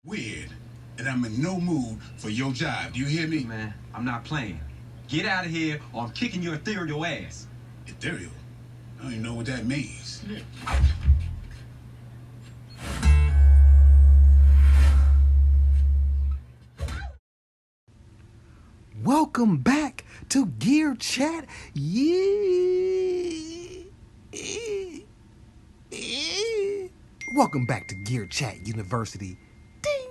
Weird, and I'm in no mood for your job. Do you hear me? Man, I'm not playing. Get out of here or I'm kicking your ethereal ass. Ethereal? I don't even know what that means. Welcome back to Gear Chat. Welcome back to Gear Chat University. Ding.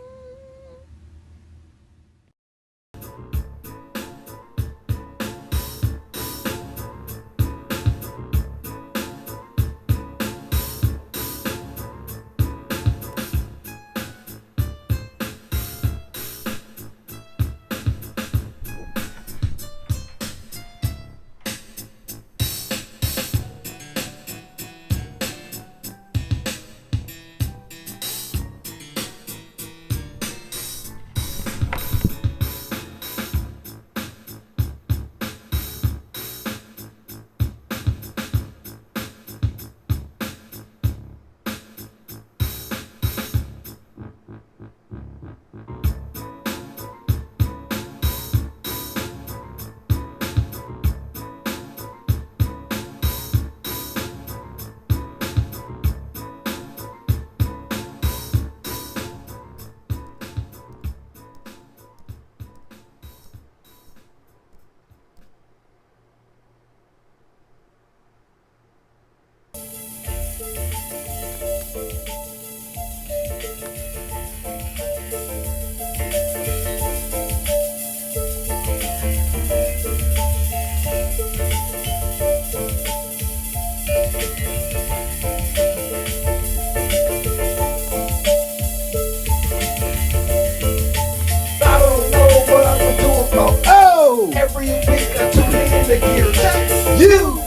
Every week I tune in to Gear Chat. You,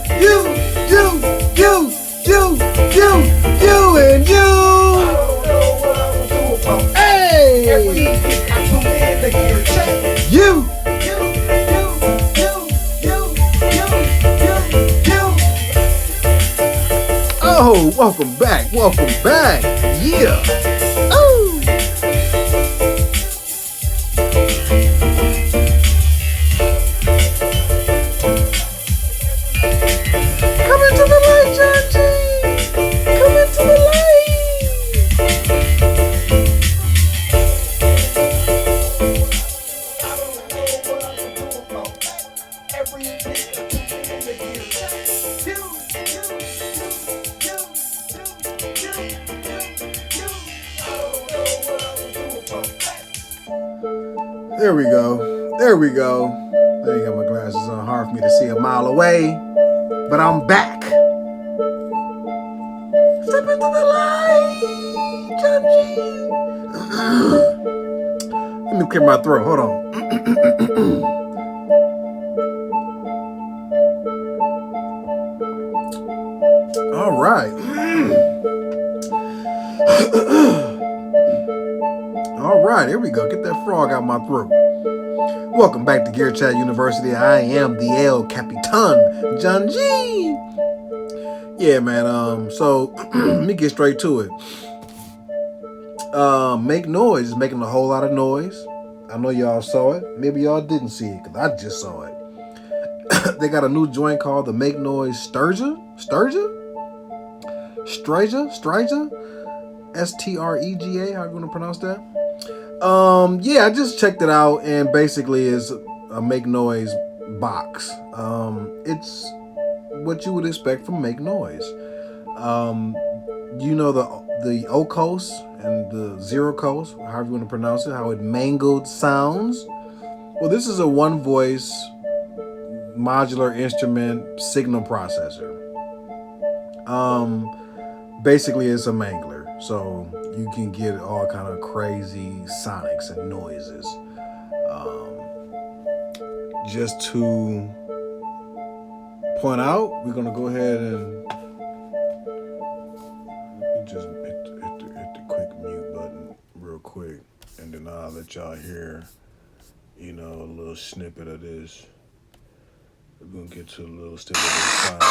and you. I don't know what I'm gonna do about Hey, every week I tune in to Gear Chat. you. Oh, welcome back. Yeah. Oh. Come into the light, John G. Come into the light. I don't know what I'm gonna do about every week I tune in to Gear Chat. I don't know what I'm gonna do about that. There we go. There you got my glasses on. Hard for me to see a mile away, but I'm back. Step into the light, John G. Let me clear my throat. Hold on. All right. All right, here we go. Get that frog out my throat. Welcome back to Gear Chat University. I am the El Capitan, John G. Yeah, man. So let me get straight to it. Make Noise is making a whole lot of noise. I know y'all saw it. Maybe y'all didn't see it because I just saw it. They got a new joint called the Make Noise Sterga. Strega. How you gonna pronounce that? Yeah, I just checked it out, and basically is a Make Noise box. It's what you would expect from Make Noise. You know the O coast and the zero coast, however you want to pronounce it, how it mangled sounds. Well, this is a one voice modular instrument signal processor. Basically it's a mangler, so you can get all kind of crazy sonics and noises. Just to point out, we're gonna go ahead and just hit the quick mute button real quick, and then I'll let y'all hear, a little snippet of this. We're gonna get to a little snippet of the sound.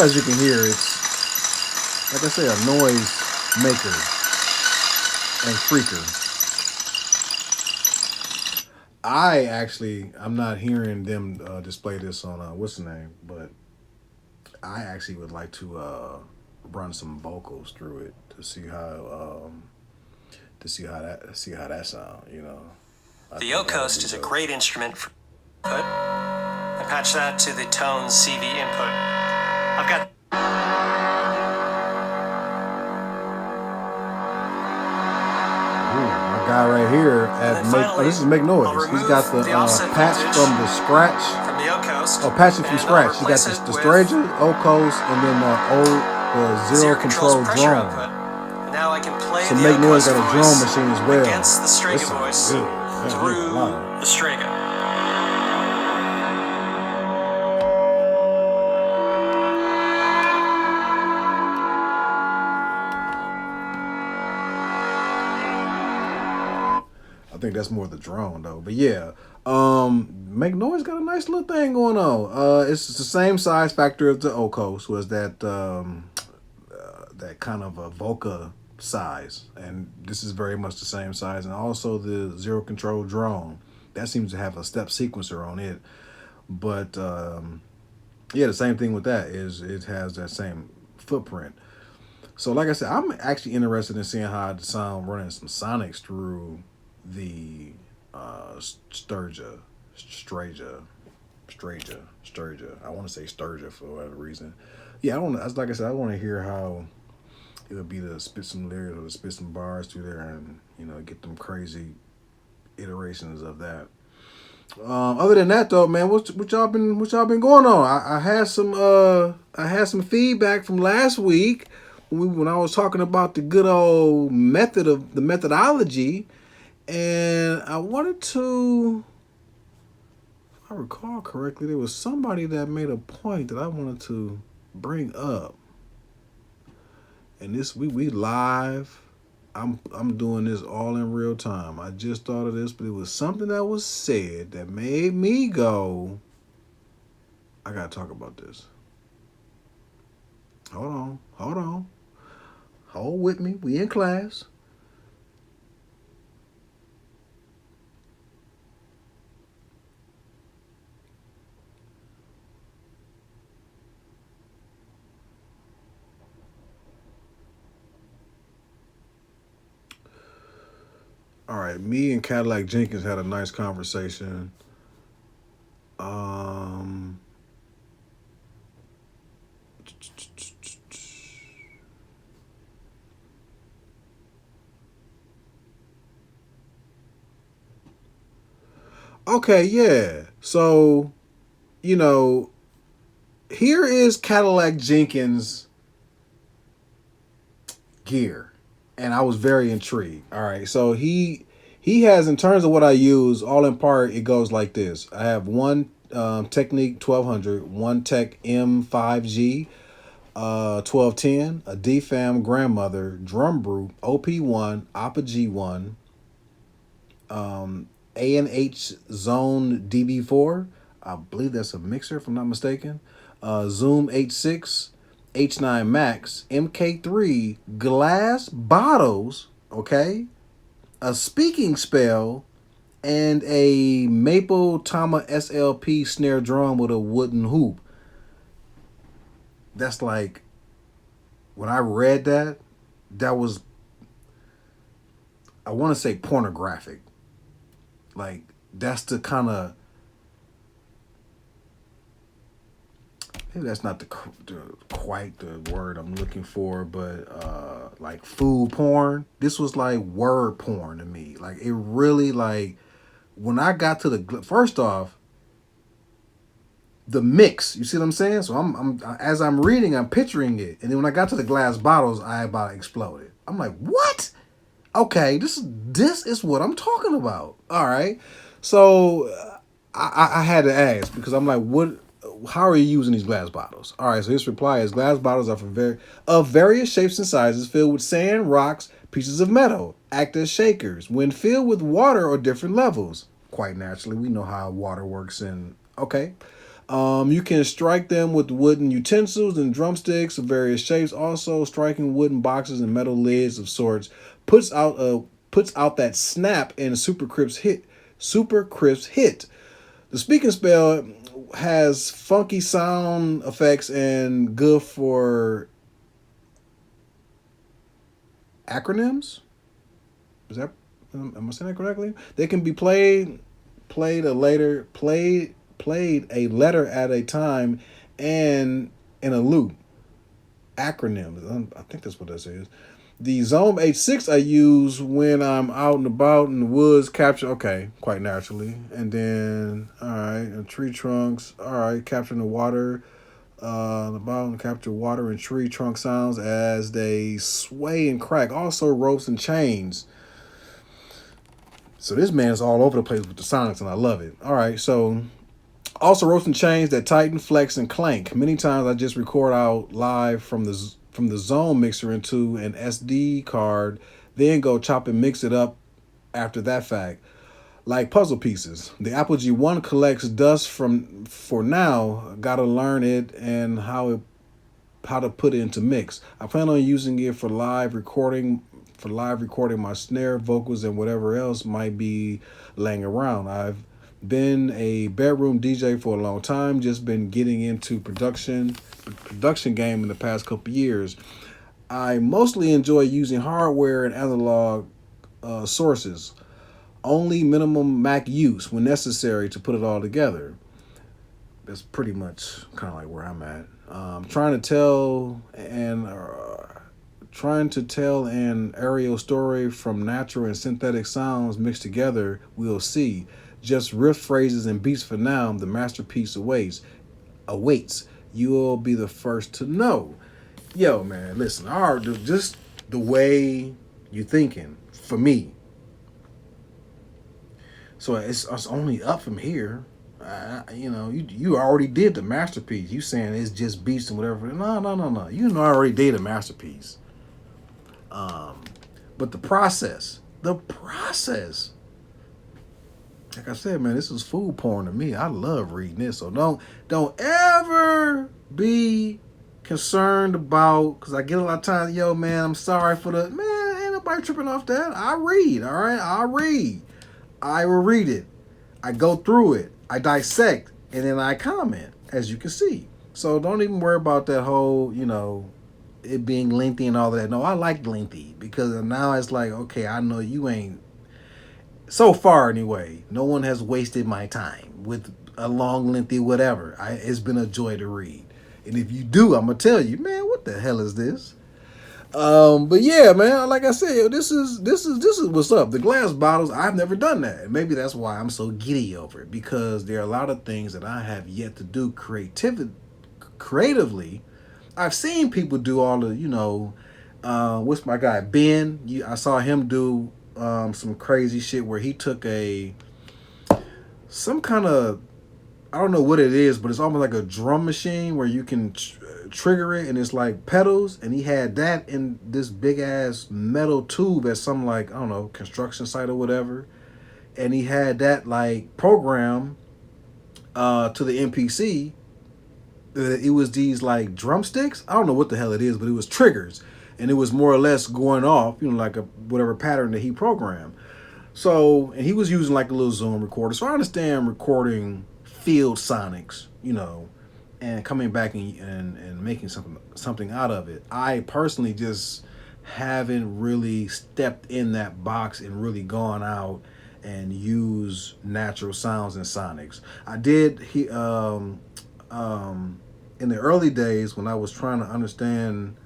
as you can hear, it's like I say, a noise maker and freaker. I'm not hearing them display this on what's the name, but I actually would like to run some vocals through it to see how that sound. You know, The Ocoast is a great instrument for input. I patch that to the Tones CV input. I've got my guy right here at this is Make Noise. He's got the patch from the scratch. from the Ocoast. Oh, patching from and scratch. I'll You got replace the it with Sterga, O-Coast, and then the zero control pressure drone. output. Now I can play So the Make Noise Ocoast got a voice drone machine as well. against the Sterga That sounds voice good. Yeah, through wow. the Sterga. I think that's more the drone though. But yeah, Make Noise got a nice little thing going on. It's the same size factor as the O-Coast, was that that kind of a Voca size, and this is very much the same size. And also the zero control drone that seems to have a step sequencer on it, but yeah, the same thing with that is it has that same footprint. So like I said, I'm actually interested in seeing how the sound running some sonics through the Sterga. I want to say Sterga for whatever reason. Yeah, I don't. Like I said, I want to hear how it would be to spit some lyrics or to spit some bars through there, and get them crazy iterations of that. Other than that, though, man, what y'all been going on? I had some feedback from last week when I was talking about the good old methodology, and I wanted to, if I recall correctly, there was somebody that made a point that I wanted to bring up, and this we live. I'm doing this all in real time. I just thought of this, but it was something that was said that made me go, I gotta talk about this. Hold on. Hold with me. We in class. All right, me and Cadillac Jenkins had a nice conversation. Okay, yeah. So, here is Cadillac Jenkins gear, and I was very intrigued. All right, so he has, in terms of what I use, all in part, it goes like this. I have one Technique 1200, one Tech M5G 1210, a DFAM grandmother, drum brute, OP1, Oppa G1, A&H Zone DB4. I believe that's a mixer, if I'm not mistaken. Zoom H6, H9 Max, MK3, glass bottles, okay, a speaking spell, and a Maple Tama SLP snare drum with a wooden hoop. That's like, when I read that was, I want to say pornographic. Like, that's the kind of, maybe that's not quite the word I'm looking for, but like food porn. This was like word porn to me. Like, it really, like, when I got to first off, the mix. You see what I'm saying? So I'm as I'm reading, I'm picturing it, and then when I got to the glass bottles, I about exploded. I'm like, what? Okay, this is what I'm talking about. All right, so I had to ask, because I'm like, what? How are you using these glass bottles? All right, so his reply is, glass bottles are of various shapes and sizes, filled with sand, rocks, pieces of metal, act as shakers. When filled with water or different levels, quite naturally, we know how water works. And okay, You can strike them with wooden utensils and drumsticks of various shapes. Also, striking wooden boxes and metal lids of sorts puts out that snap and super crisp hit. Super crisp hit. The speaking spell has funky sound effects and good for acronyms. Is that am I saying that correctly? They can be played a letter at a time and in a loop. Acronyms. I think that's what that says. The Zone H6 I use when I'm out and about in the woods, capture, okay, quite naturally. And then, all right, and tree trunks, all right, capturing the water, the bottom capture water and tree trunk sounds as they sway and crack. Also ropes and chains. So this man is all over the place with the sonics, and I love it. All right, so also ropes and chains that tighten, flex, and clank. Many times I just record out live from the zone mixer into an SD card, then go chop and mix it up after that fact. Like puzzle pieces. The Apple G1 collects dust for now. Gotta learn it and how to put it into mix. I plan on using it for live recording my snare, vocals, and whatever else might be laying around. I've been a bedroom DJ for a long time, just been getting into production game in the past couple years. I mostly enjoy using hardware and analog sources. Only minimum Mac use when necessary to put it all together. That's pretty much kind of like where I'm at. Trying to tell an aerial story from natural and synthetic sounds mixed together. We'll see. Just riff phrases and beats for now. The masterpiece awaits. You'll be the first to know. Yo, man, listen. Just the way you thinking for me. So it's only up from here. You already did the masterpiece. You saying it's just beats and whatever. No. You know I already did a masterpiece. But the process. Like I said, man, this is food porn to me. I love reading this. So don't ever be concerned about, because I get a lot of times, yo, man, I'm sorry for the, man, ain't nobody tripping off that. I read, all right? I read. I will read it. I go through it. I dissect. And then I comment, as you can see. So don't even worry about that whole, it being lengthy and all that. No, I like lengthy because now it's like, okay, I know you ain't, so far anyway, no one has wasted my time with a long, lengthy whatever. It's been a joy to read. And if you do, I'm going to tell you, man, what the hell is this? But yeah, man, like I said, this is what's up. The glass bottles, I've never done that. And maybe that's why I'm so giddy over it, because there are a lot of things that I have yet to do creatively. I've seen people do all the, what's my guy, Ben? I saw him do some crazy shit where he took some kind of, I don't know what it is, but it's almost like a drum machine where you can trigger it and it's like pedals, and he had that in this big ass metal tube at some, like, I don't know, construction site or whatever, and he had that like program to the MPC. It was these like drumsticks. I don't know what the hell it is, but it was triggers, and it was more or less going off, like a whatever pattern that he programmed. So, and he was using like a little Zoom recorder. So I understand recording field sonics, and coming back and making something out of it. I personally just haven't really stepped in that box and really gone out and use natural sounds and sonics. I did in the early days when I was trying to understand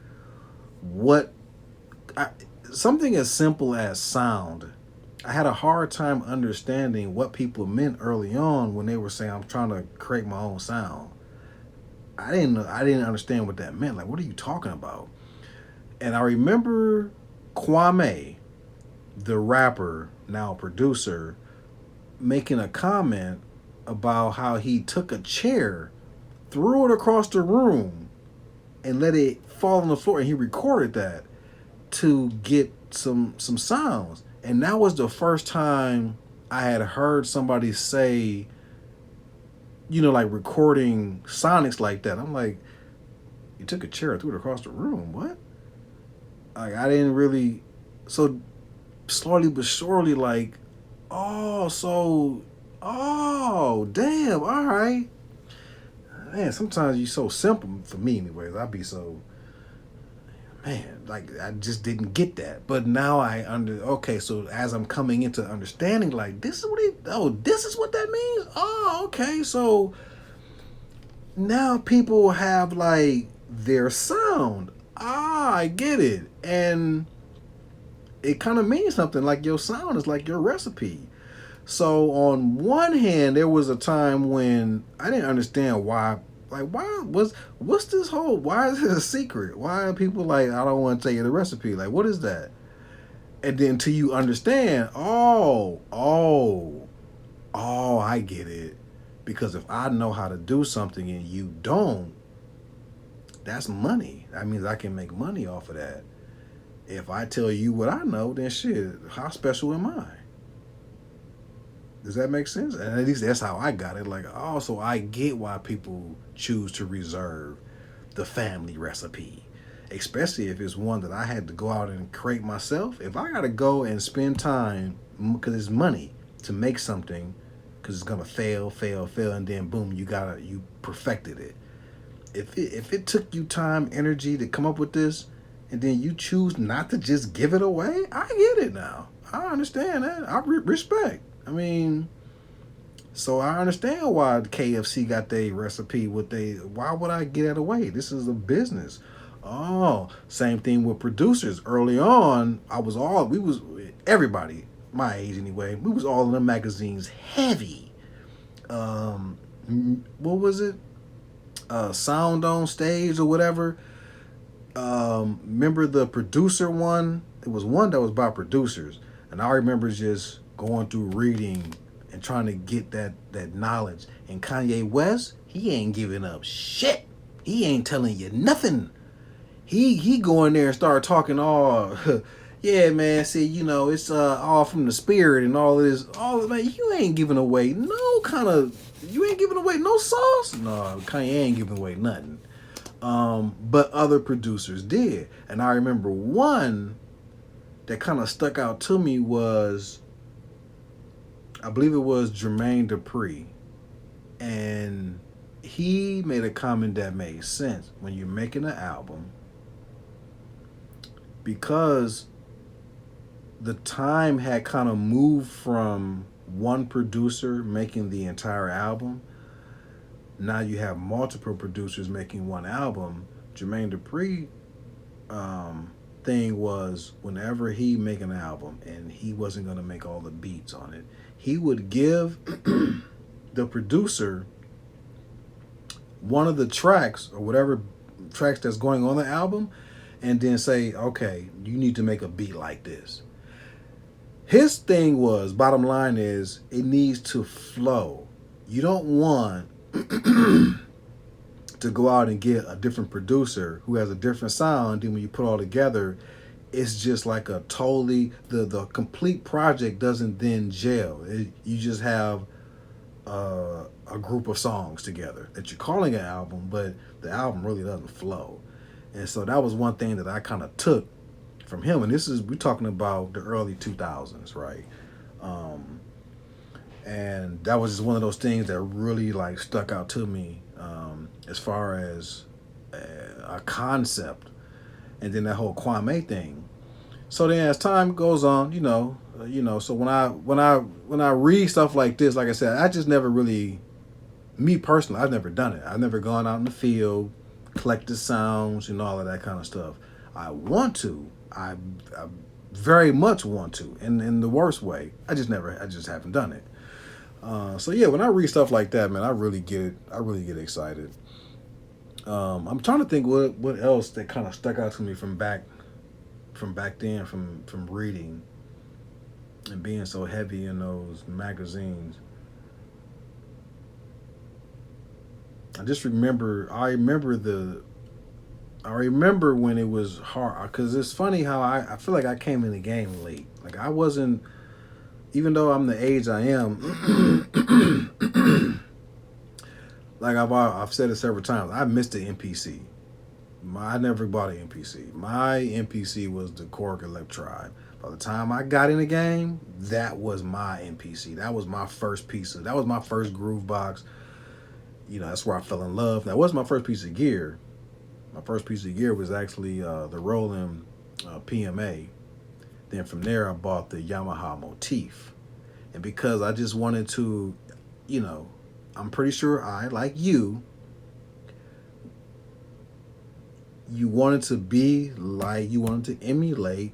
something as simple as sound. I had a hard time understanding what people meant early on when they were saying, I'm trying to create my own sound. I didn't understand what that meant. Like, what are you talking about? And I remember Kwame, the rapper, now producer, making a comment about how he took a chair, threw it across the room, and let it fall on the floor, and he recorded that to get some sounds. And that was the first time I had heard somebody say, like recording sonics like that. I'm like, you took a chair and threw it across the room. What? Like, I didn't really. So slowly but surely, like, oh, damn, all right. Man, sometimes you're so simple for me, anyways. I'd be so, man, like, I just didn't get that. But now okay, so as I'm coming into understanding, like, this is what that means? Oh, okay, so now people have, like, their sound. I get it. And it kind of means something, like your sound is like your recipe. So on one hand, there was a time when I didn't understand why. Like, what's this whole? Why is it a secret? Why are people like, I don't want to tell you the recipe? Like, what is that? And then till you understand, I get it. Because if I know how to do something and you don't, that's money. That means I can make money off of that. If I tell you what I know, then shit, how special am I? Does that make sense? And at least that's how I got it. Like, oh, so I get why people choose to reserve the family recipe. Especially if it's one that I had to go out and create myself. If I got to go and spend time, because it's money, to make something, because it's going to fail, and then boom, you perfected it. If it took you time, energy to come up with this, and then you choose not to just give it away, I get it now. I understand that. I respect. I mean, so I understand why KFC got their recipe. Why would I get it away? This is a business. Oh, same thing with producers. Early on, everybody, my age anyway, we was all in the magazines heavy. What was it? Sound on Stage or whatever. Remember the producer one? It was one that was by producers. And I remember just going through reading and trying to get that knowledge. And Kanye West, he ain't giving up shit. He ain't telling you nothing. He go in there and start talking all, yeah, man, see, it's all from the spirit and all of this. Man, you ain't giving away you ain't giving away no sauce. No, Kanye ain't giving away nothing. But other producers did. And I remember one that kind of stuck out to me was, I believe it was Jermaine Dupri. And he made a comment that made sense. When you're making an album, because the time had kind of moved from one producer making the entire album, now you have multiple producers making one album. Jermaine Dupri thing was, whenever he make an album and he wasn't going to make all the beats on it, he would give the producer one of the tracks or whatever tracks that's going on the album, and then say, okay, you need to make a beat like this. His thing was, bottom line is, it needs to flow. You don't want to go out and get a different producer who has a different sound, and when you put it all together, it's just like a totally, the complete project doesn't then gel. You just have a group of songs together that you're calling an album, but the album really doesn't flow. And so that was one thing that I kind of took from him. And we're talking about the early 2000s, right? And that was just one of those things that really like stuck out to me as far as a concept. And then that whole Kwame thing. So then as time goes on, so when I read stuff like this, like I said, I just never really, me personally, I've never done it. I've never gone out in the field, collected sounds and all of that kind of stuff. I want to. I very much want to, in the worst way. I just haven't done it. So yeah, when I read stuff like that, man, I really get excited. I'm trying to think what else that kind of stuck out to me from back then, from reading and being so heavy in those magazines. I remember when it was hard, because it's funny how I feel like I came in the game late. Like I wasn't, even though I'm the age I am, like I've said it several times. I missed the MPC. I never bought an MPC. My MPC was the Korg Electribe. By the time I got in the game, that was my MPC. That was my first that was my first groove box. You know, that's where I fell in love. That was my first piece of gear. My first piece of gear was actually the Roland PMA. Then from there, I bought the Yamaha Motif. And because I just wanted to, you know, I'm pretty sure like you wanted to be like, you wanted to emulate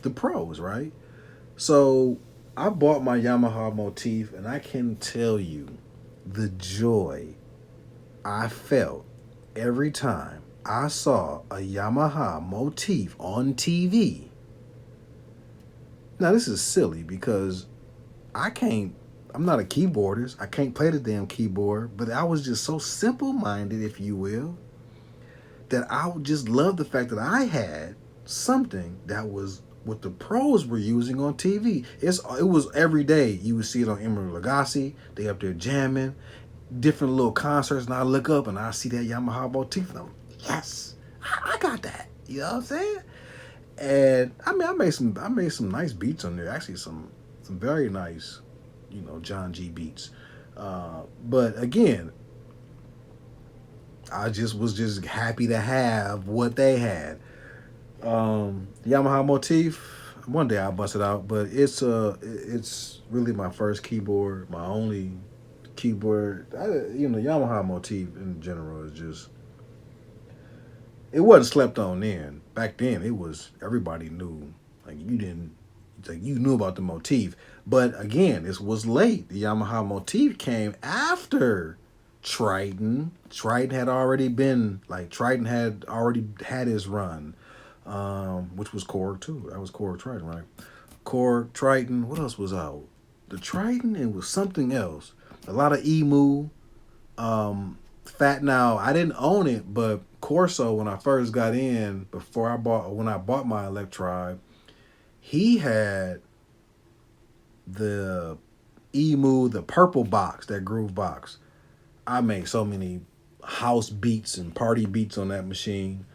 the pros, right? So I bought my Yamaha Motif, and I can tell you the joy I felt every time I saw a Yamaha Motif on TV. Now, this is silly because I'm not a keyboardist. I can't play the damn keyboard, but I was just so simple-minded, if you will, that I would just love the fact that I had something that was what the pros were using on TV. It was every day. You would see it on Emerald Lagasse. They up there jamming, different little concerts, and I look up and I see that Yamaha Motif, and I'm, yes, I got that. You know what I'm saying? And I mean, I made some nice beats on there. Actually, some very nice, you know, John G beats. But again, I was just happy to have what they had. Yamaha Motif. One day I'll bust it out, but it's really my first keyboard, my only keyboard. Yamaha Motif in general is just, it wasn't slept on then. Back then, it was, everybody knew. Like you knew about the Motif. But again, this was late. The Yamaha Motif came after Triton. Triton had already had his run, which was Korg too. That was Korg Triton, right? Korg Triton. What else was out? The Triton, and was something else. A lot of Emu. Fat Now. I didn't own it, but Corso, when I first got in, when I bought my Electribe, he had the Emu, the purple box, that groove box. I made so many house beats and party beats on that machine.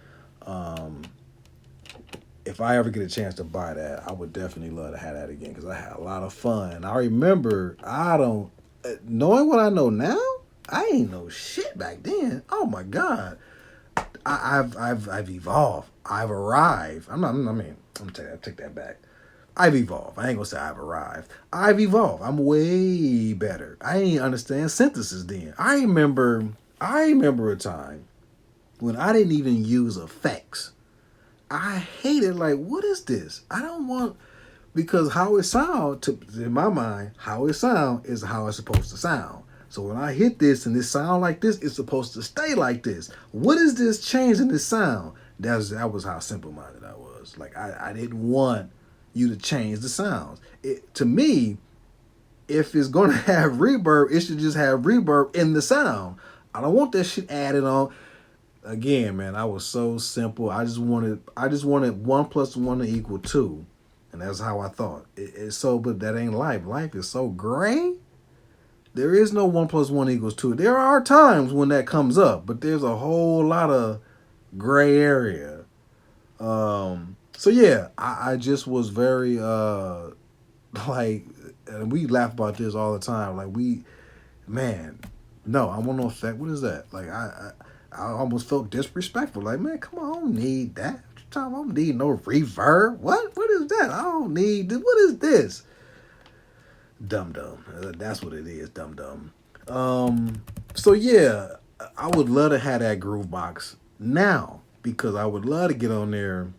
If I ever get a chance to buy that, I would definitely love to have that again, because I had a lot of fun. I remember, knowing what I know now, I ain't know shit back then. Oh my God. I've evolved. I've arrived. I take that back. I've evolved. I ain't gonna say I've arrived. I've evolved. I'm way better. I ain't understand synthesis then. I remember a time when I didn't even use effects. I hated, like, what is this? I don't want, because how it sound, in my mind, how it sound is how it's supposed to sound. So when I hit this and this sound like this, it's supposed to stay like this. What is this change in this sound? That was how simple-minded I was. Like, I didn't want you to change the sounds. To me, if it's going to have reverb, it should just have reverb in the sound. I don't want that shit added on. Again, man, I was so simple. I just wanted 1 + 1 = 2. And that's how I thought. But that ain't life. Life is so gray. There is no 1 + 1 = 2. There are times when that comes up, but there's a whole lot of gray area. So yeah, I just was very like, and we laugh about this all the time. Like, no, I want no effect. What is that? Like, I almost felt disrespectful. Like, man, come on, I don't need that. I don't need no reverb. What is that? I don't need this. What is this? Dum. That's what it is, dum. So yeah, I would love to have that groove box now, because I would love to get on there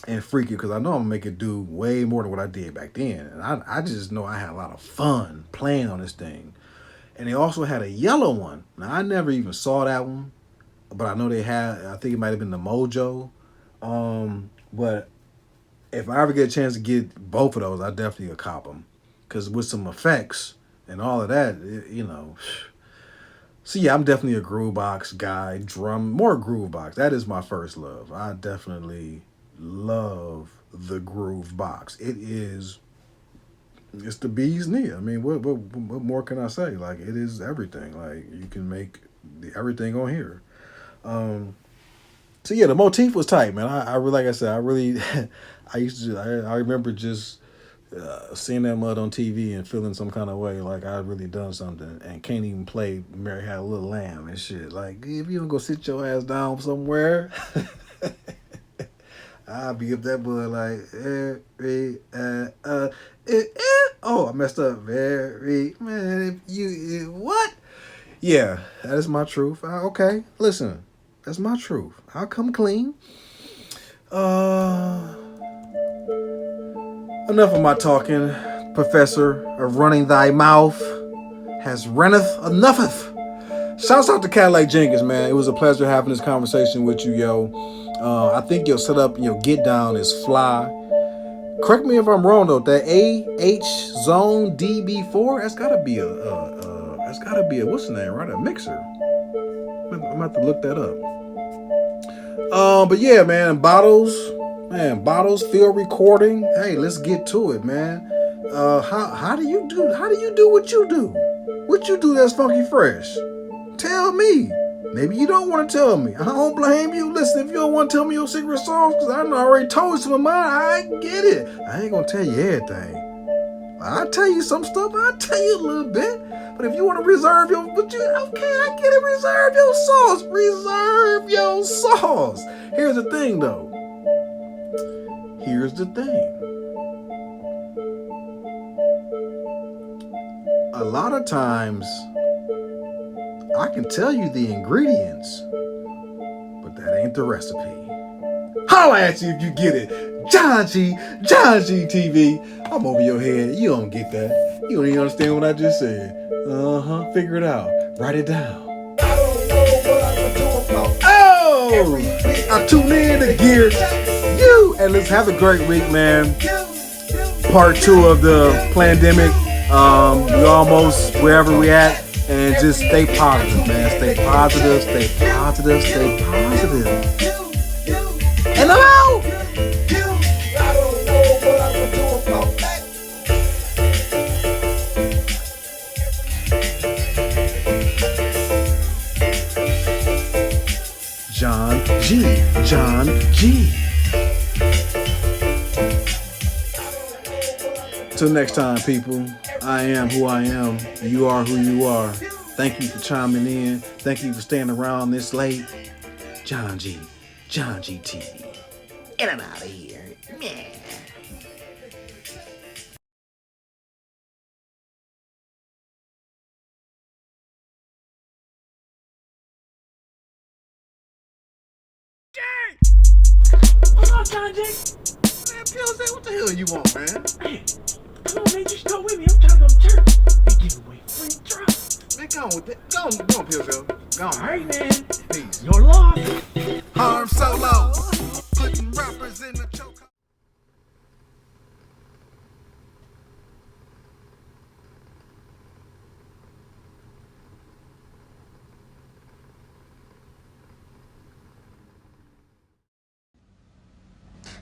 and freak it, because I know I'm gonna make it do way more than what I did back then. And I just know I had a lot of fun playing on this thing. And they also had a yellow one. Now, I never even saw that one, but I know they had, I think it might have been the Mojo. But if I ever get a chance to get both of those, I definitely will cop them. Because with some effects and all of that, So yeah, I'm definitely a groove box guy. More groove box. That is my first love. I definitely love the groove box. It is it's the bee's knee. I mean, what more can I say? Like, it is everything. Like, you can make everything on here. So yeah, the motif was tight, man. I really, like I said, I remember just seeing that mud on TV and feeling some kind of way, like I'd really done something, and can't even play Mary Had a Little Lamb and shit. Like, if you don't go sit your ass down somewhere, I'll be up that boy like, oh, I messed up. Very, man, if you, what? Yeah, that is my truth. Okay, listen, that's my truth. I'll come clean. Enough of my talking. Professor of running thy mouth has runneth enough. Shouts out to Cadillac Jenkins, man. It was a pleasure having this conversation with you, yo. I think your setup, your get down is fly. Correct me if I'm wrong though. That AH Zone DB4, that's gotta be a what's the name, right? A mixer. I'm gonna have to look that up. But yeah, man, bottles, field recording. Hey, let's get to it, man. How do you do what you do? What you do that's funky fresh? Tell me. Maybe you don't want to tell me. I don't blame you. Listen, if you don't want to tell me your secret sauce, because I already told you some of mine, I get it. I ain't gonna tell you everything. I'll tell you some stuff. I'll tell you a little bit. But if you want to reserve your, okay, I get it. Reserve your sauce. Reserve your sauce. Here's the thing, though. Here's the thing. A lot of times, I can tell you the ingredients, but that ain't the recipe. Holla at you if you get it. John G TV. I'm over your head. You don't get that. You don't even understand what I just said. Figure it out. Write it down. Oh! I tune in to Gear You. And let's have a great week, man. Part 2 of the pandemic. We almost wherever we at. And just stay positive, man. Stay positive, stay positive, stay positive. And I'm out! John G. Till next time, people. I am who I am. You are who you are. Thank you for chiming in. Thank you for staying around this late. John G TV. In and out of here. Yeah. What's up, John J? Man, Pills, what the hell you want, man? Hey, come on, man, just go with me. I'm trying to go to church. They give away free drugs. Man, go on with that. Go on, Pills. Go on. All right, man. Peace. Your loss. Harm Solo. Putting rappers in the choke.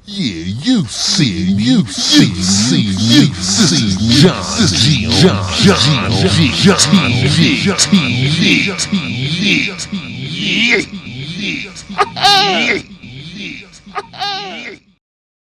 Yeah, you see John G.